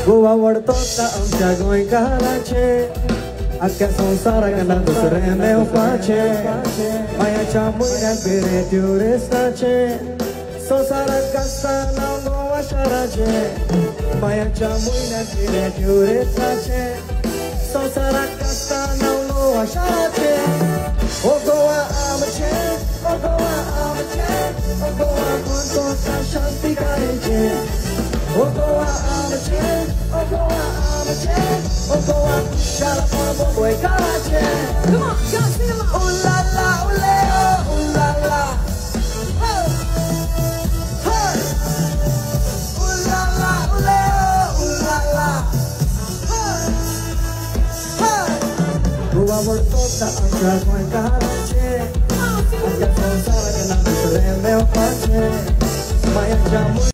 Guawartota amcha goi kalache Akka sansara kana dusre meu pache Maya chamui na pere turestache Sansara kasta na no asharache Maya chamui na pere turestache Sansara kasta na no asharache Ogoa amache Ogoa amache Ogoa kunto shanti kareche Ogoa amache Ogoa amache Ogoa shalapon boy karache. Come on, guys, sing along. Ooh la la, ooh le oh, ooh la la. Hey, hey. Ooh la la, ooh le oh, ooh la la. Hey, hey. Guawartota amcha goi karache Akka sansara kana dusre meu pache Maya chamui